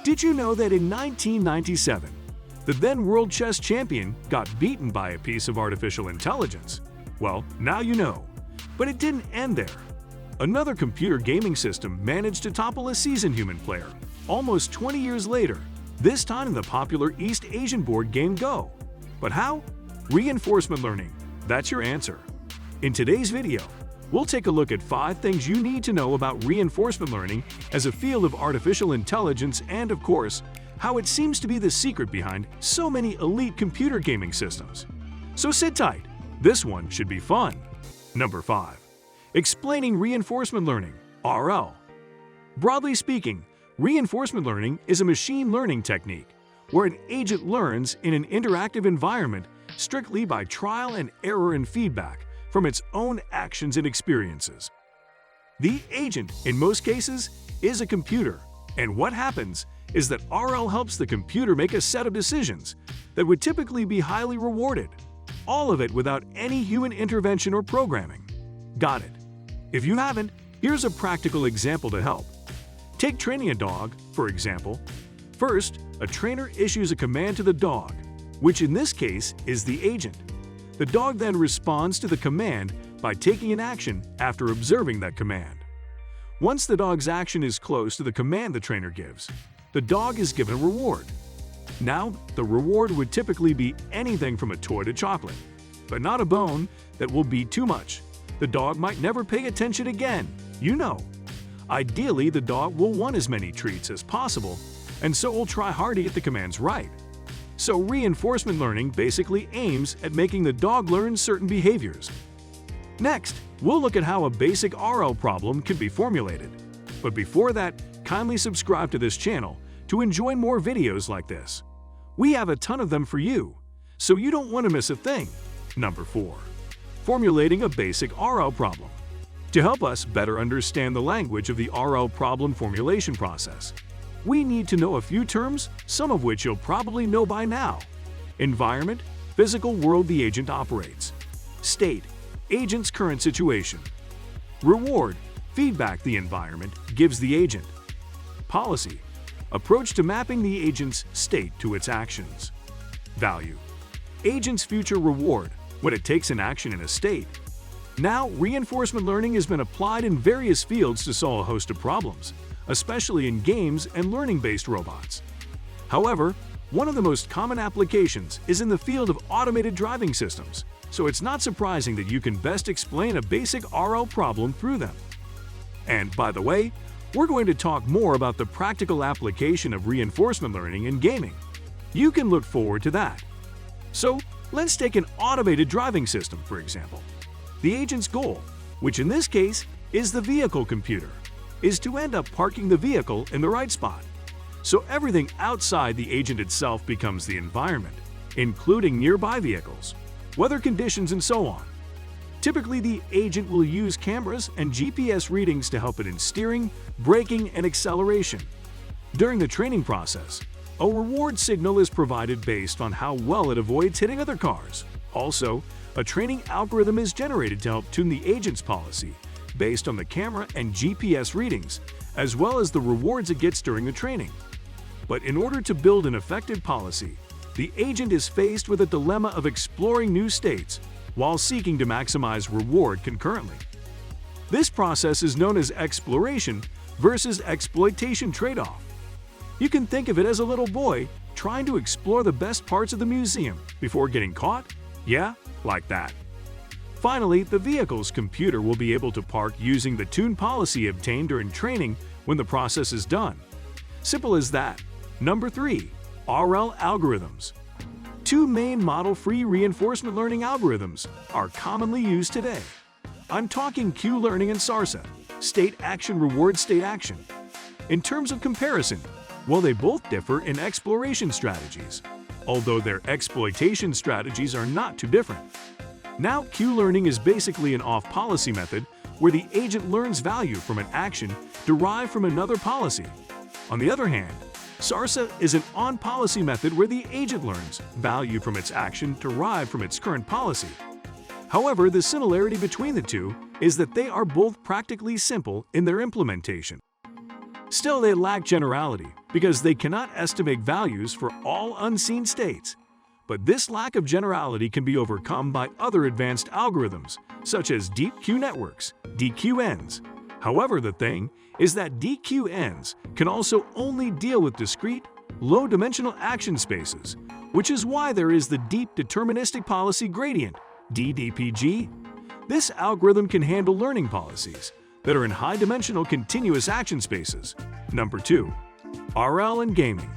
Did you know that in 1997, the then world chess champion got beaten by a piece of artificial intelligence? Well, now you know. But it didn't end there. Another computer gaming system managed to topple a seasoned human player almost 20 years later, this time in the popular East Asian board game Go. But how? Reinforcement learning. That's your answer. In today's video, we'll take a look at 5 things you need to know about reinforcement learning as a field of artificial intelligence and, of course, how it seems to be the secret behind so many elite computer gaming systems. So sit tight. This one should be fun. Number 5. Explaining reinforcement learning, RL. Broadly speaking, reinforcement learning is a machine learning technique where an agent learns in an interactive environment strictly by trial and error and feedback from its own actions and experiences. The agent, in most cases, is a computer, and what happens is that RL helps the computer make a set of decisions that would typically be highly rewarded, all of it without any human intervention or programming. Got it? If you haven't, here's a practical example to help. Take training a dog, for example. First, a trainer issues a command to the dog, which in this case is the agent. The dog then responds to the command by taking an action after observing that command. Once the dog's action is close to the command the trainer gives, the dog is given a reward. Now, the reward would typically be anything from a toy to chocolate, but not a bone that will be too much. The dog might never pay attention again, you know. Ideally, the dog will want as many treats as possible, and so will try hard to get the commands right. So reinforcement learning basically aims at making the dog learn certain behaviors. Next, we'll look at how a basic RL problem can be formulated. But before that, kindly subscribe to this channel to enjoy more videos like this. We have a ton of them for you, so you don't want to miss a thing. Number 4. Formulating a basic RL problem. To help us better understand the language of the RL problem formulation process, we need to know a few terms, some of which you'll probably know by now. Environment, physical world the agent operates. State, agent's current situation. Reward, feedback the environment gives the agent. Policy, approach to mapping the agent's state to its actions. Value, agent's future reward when it takes an action in a state. Now, reinforcement learning has been applied in various fields to solve a host of problems, especially in games and learning-based robots. However, one of the most common applications is in the field of automated driving systems, so it's not surprising that you can best explain a basic RL problem through them. And by the way, we're going to talk more about the practical application of reinforcement learning in gaming. You can look forward to that. So, let's take an automated driving system, for example. The agent's goal, which in this case is the vehicle computer, is to end up parking the vehicle in the right spot. So everything outside the agent itself becomes the environment, including nearby vehicles, weather conditions, and so on. Typically, the agent will use cameras and GPS readings to help it in steering, braking, and acceleration. During the training process, a reward signal is provided based on how well it avoids hitting other cars. Also, a training algorithm is generated to help tune the agent's policy based on the camera and GPS readings, as well as the rewards it gets during the training. But in order to build an effective policy, the agent is faced with a dilemma of exploring new states while seeking to maximize reward concurrently. This process is known as exploration versus exploitation trade-off. You can think of it as a little boy trying to explore the best parts of the museum before getting caught. Yeah, like that. Finally, the vehicle's computer will be able to park using the tune policy obtained during training when the process is done. Simple as that. Number 3. RL algorithms. 2 main model-free reinforcement learning algorithms are commonly used today. I'm talking Q-learning and SARSA, state action reward state action. In terms of comparison, well, they both differ in exploration strategies, although their exploitation strategies are not too different. Now, Q-learning is basically an off-policy method where the agent learns value from an action derived from another policy. On the other hand, SARSA is an on-policy method where the agent learns value from its action derived from its current policy. However, the similarity between the two is that they are both practically simple in their implementation. Still, they lack generality, because they cannot estimate values for all unseen states. But this lack of generality can be overcome by other advanced algorithms, such as deep Q networks, DQNs. However, the thing is that DQNs can also only deal with discrete, low-dimensional action spaces, which is why there is the Deep Deterministic Policy Gradient, DDPG. This algorithm can handle learning policies that are in high-dimensional continuous action spaces. Number 2. RL and gaming.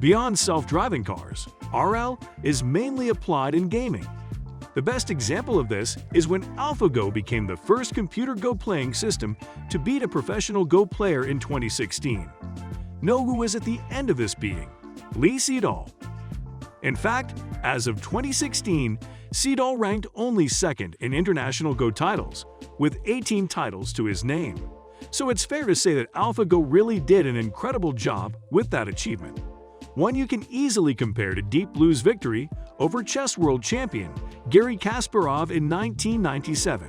Beyond self-driving cars, RL is mainly applied in gaming. The best example of this is when AlphaGo became the first computer Go playing system to beat a professional Go player in 2016. Know who was at the end of this beating? Lee Sedol. In fact, as of 2016, Sedol ranked only second in international Go titles, with 18 titles to his name. So it's fair to say that AlphaGo really did an incredible job with that achievement. One you can easily compare to Deep Blue's victory over chess world champion Garry Kasparov in 1997.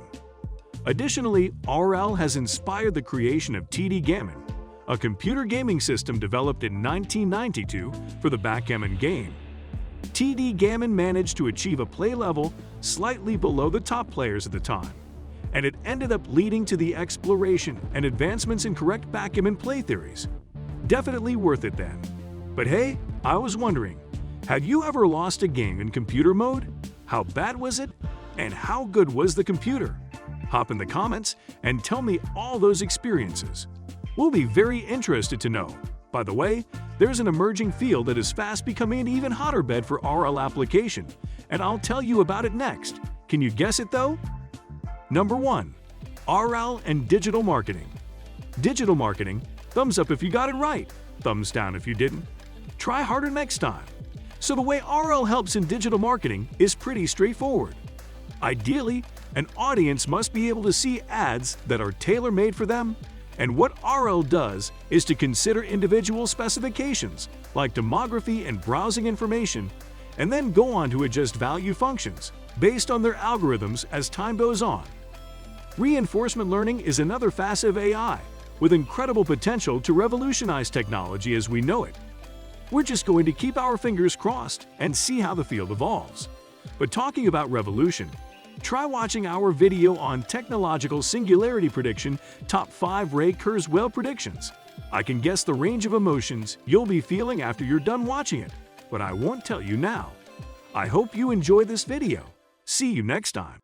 Additionally, RL has inspired the creation of TD Gammon, a computer gaming system developed in 1992 for the backgammon game. TD Gammon managed to achieve a play level slightly below the top players at the time, and it ended up leading to the exploration and advancements in correct backgammon play theories. Definitely worth it then. But hey, I was wondering, had you ever lost a game in computer mode? How bad was it? And how good was the computer? Hop in the comments and tell me all those experiences. We'll be very interested to know. By the way, there's an emerging field that is fast becoming an even hotter bed for RL application, and I'll tell you about it next. Can you guess it though? Number 1. RL and digital marketing. Digital marketing, thumbs up if you got it right, thumbs down if you didn't. Try harder next time. So the way RL helps in digital marketing is pretty straightforward. Ideally, an audience must be able to see ads that are tailor-made for them, and what RL does is to consider individual specifications like demography and browsing information, and then go on to adjust value functions based on their algorithms as time goes on. Reinforcement learning is another facet of AI with incredible potential to revolutionize technology as we know it. We're just going to keep our fingers crossed and see how the field evolves. But talking about revolution, try watching our video on technological singularity prediction top 5 Ray Kurzweil predictions. I can guess the range of emotions you'll be feeling after you're done watching it, but I won't tell you now. I hope you enjoyed this video. See you next time.